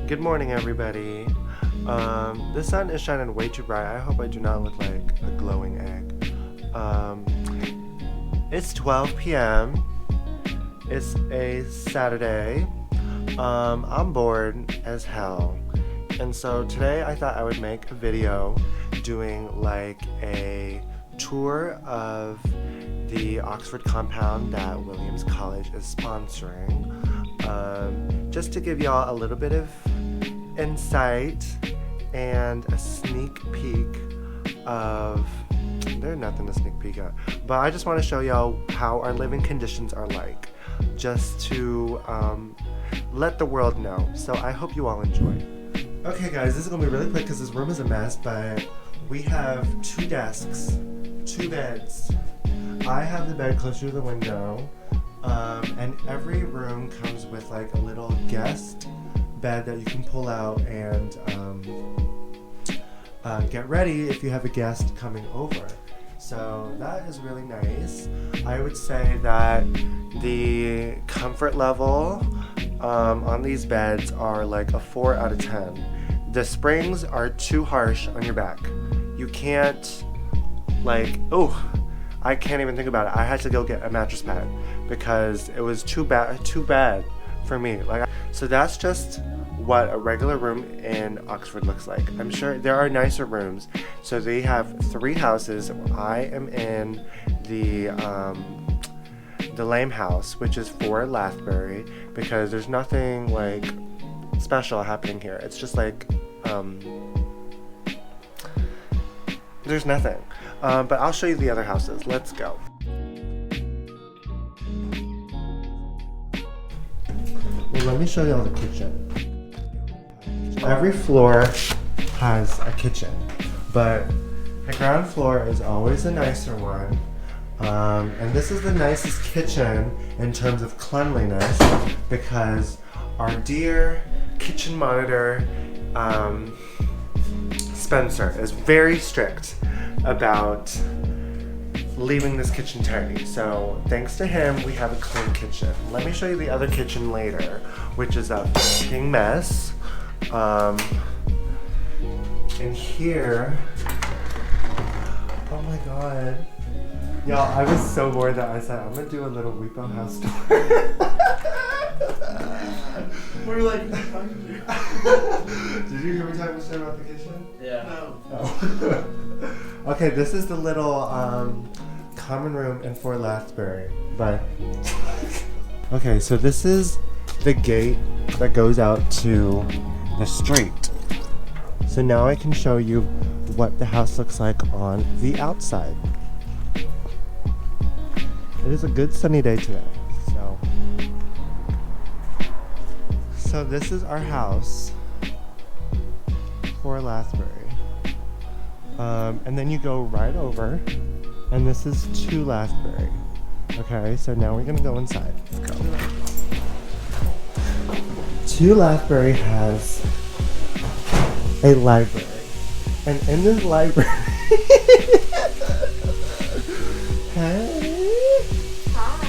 Good morning, everybody. The sun is shining way too bright. I hope I do not look like a glowing egg. It's 12 p.m. It's a Saturday. I'm bored as hell. And so today I thought I would make a video doing like a tour of the Oxford compound that Williams College is sponsoring. Just to give y'all a little bit of insight and a sneak peek of, there's nothing to sneak peek at, but I just want to show y'all how our living conditions are like, just to let the world know. So I hope you all enjoy. Okay guys, this is gonna be really quick because this room is a mess, but we have 2 desks, 2 beds. I have the bed closer to the window, and every room comes with like a little guest bed that you can pull out and get ready if you have a guest coming over. So that is really nice. I would say that the comfort level on these beds are like a 4 out of 10. The springs are too harsh on your back. You can't, like, I can't even think about it. I had to go get a mattress pad because it was too bad for me. So that's just what a regular room in Oxford looks like. I'm sure there are nicer rooms. So they have 3 houses. I am in the Lame house, which is for Lathbury, because there's nothing like special happening here. It's just like there's nothing. But I'll show you the other houses. Let's go. Well, let me show you all the kitchen. Every floor has a kitchen, but the ground floor is always a nicer one. And this is the nicest kitchen in terms of cleanliness because our dear kitchen monitor, Spencer, is very strict about leaving this kitchen tidy. So thanks to him, we have a clean kitchen. Let me show you the other kitchen later, which is a fucking mess. And here, oh my god. Y'all, I was so bored that I said, I'm gonna do a little Repo house tour. We were like, did you hear me talking shit about the kitchen? Yeah. No. Oh. Okay, this is the little common room in Fort Lathbury. But okay, so this is the gate that goes out to the street. So now I can show you what the house looks like on the outside. It is a good sunny day today. So this is our house for Lathbury. And then you go right over, and this is to Lathbury. Okay, so now we're gonna go inside. Let's go. To Lathbury has a library. And in this library, hey! Hi.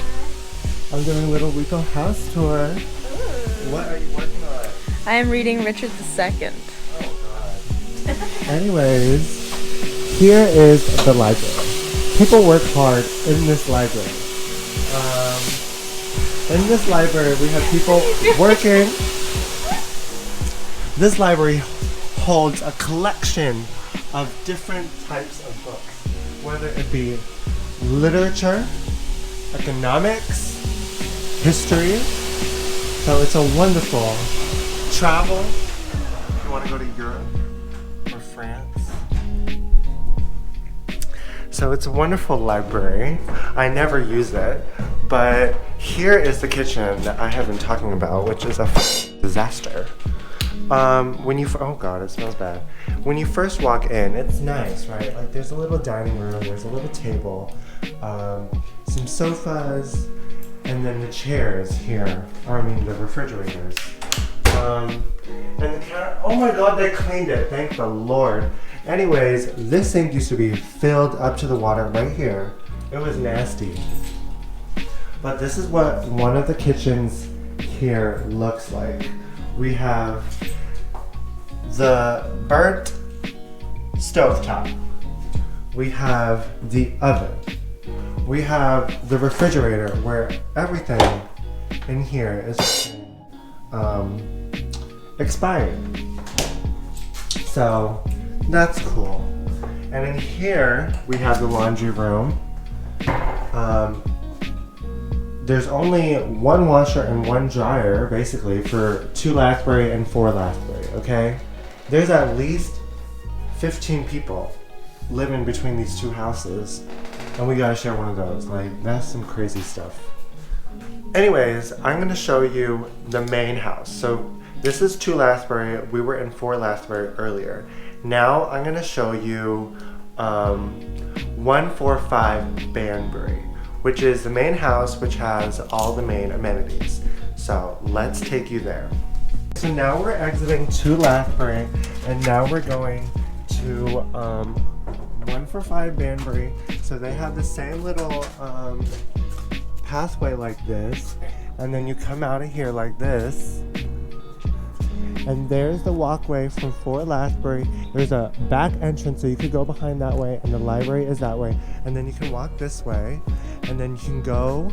I'm doing a little Rico house tour. What are you working on? I am reading Richard II. Oh god. Anyways, here is the library. People work hard in this library. In this library, we have people working. This library holds a collection of different types of books, whether it be literature, economics, history. So it's a wonderful travel. If you want to go to Europe or France. So it's a wonderful library. I never use it, but here is the kitchen that I have been talking about, which is a disaster. Oh god, it smells bad. When you first walk in, it's nice, right? Like there's a little dining room, there's a little table, some sofas, and then the chairs here, the refrigerators. And the counter, oh my god, they cleaned it, thank the Lord. Anyways, this sink used to be filled up to the water right here. It was nasty. But this is what one of the kitchens here looks like. We have the burnt stovetop. We have the oven. We have the refrigerator where everything in here is expired. So that's cool. And in here we have the laundry room. There's only one washer and one dryer, basically, for 2 Lathbury and 4 Lathbury, okay? There's at least 15 people living between these 2 houses, and we gotta share one of those. Like, that's some crazy stuff. Anyways, I'm gonna show you the main house. So this is 2 Lathbury. We were in 4 Lathbury earlier. Now I'm gonna show you 145 Banbury, which is the main house, which has all the main amenities. So let's take you there. So now we're exiting 2 Lathbury, and now we're going to 145 Banbury. So they have the same little pathway like this, and then you come out of here like this. And there's the walkway from 4 Lathbury. There's a back entrance, so you could go behind that way, and the library is that way. And then you can walk this way, and then you can go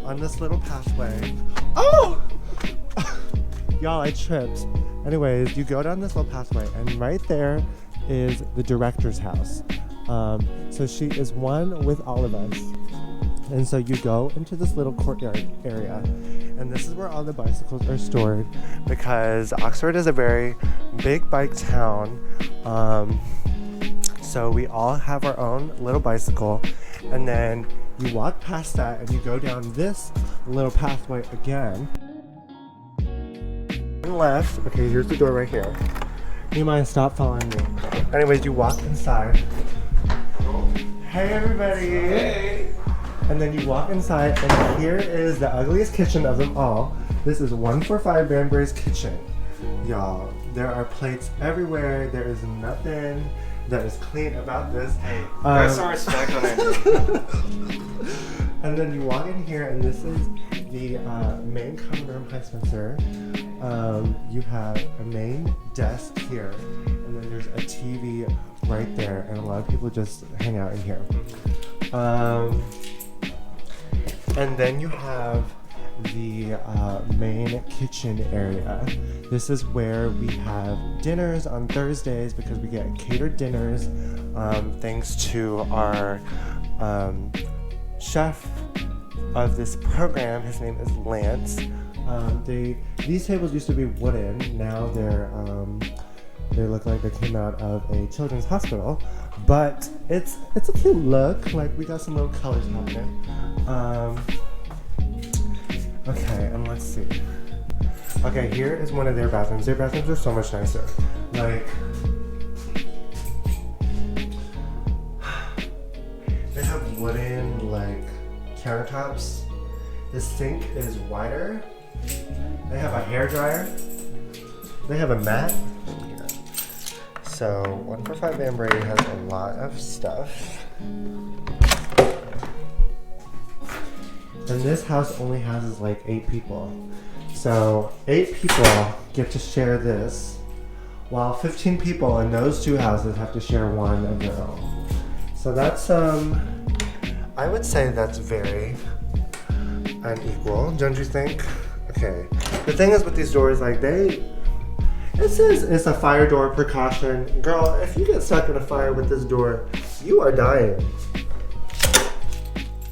on this little pathway. Oh! Y'all, I tripped. Anyways, you go down this little pathway, and right there is the director's house. So she is one with all of us. And so you go into this little courtyard area, and this is where all the bicycles are stored, because Oxford is a very big bike town. So we all have our own little bicycle, and then you walk past that and you go down this little pathway again. Left. Okay, here's the door right here. You mind stop following me? Anyways, you walk inside. Hey everybody! Hey! And then you walk inside, and here is the ugliest kitchen of them all. This is 145 Banbury's kitchen. Y'all, there are plates everywhere. There is nothing that is clean about this. Hey, put some respect on it. And then you walk in here, and this is the main common room. Hi, Spencer. You have a main desk here, and then there's a TV right there, and a lot of people just hang out in here. And then you have the main kitchen area. This is where we have dinners on Thursdays, because we get catered dinners thanks to our chef of this program. His name is Lance. These tables used to be wooden. Now they look like they came out of a children's hospital, but it's a cute look. Like, we got some little colors happening. Okay, and let's see. Okay, here is one of their bathrooms. Their bathrooms are so much nicer. Like, they have wooden, like, countertops. The sink is wider. They have a hairdryer. They have a mat. So 145 Banbury has a lot of stuff. And this house only houses like 8 people. So 8 people get to share this, while 15 people in those 2 houses have to share one of their own. So that's, I would say that's very unequal, don't you think? Okay. The thing is with these doors, like, it says it's a fire door precaution. Girl, if you get stuck in a fire with this door, you are dying.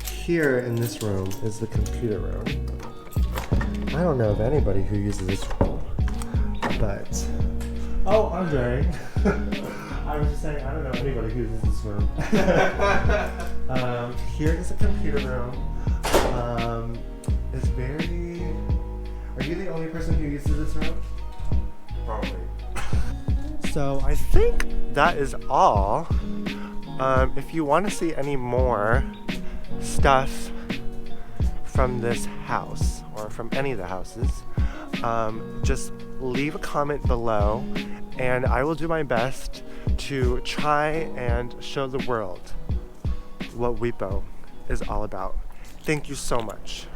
Here in this room is the computer room. I don't know of anybody who uses this room, but... Oh, Andre. I was just saying, I don't know anybody who uses this room. Here is a computer room. It's very... Are you the only person who uses this room? Probably. So I think that is all. If you want to see any more stuff from this house, or from any of the houses, just leave a comment below, and I will do my best to try and show the world what WIPO is all about. Thank you so much.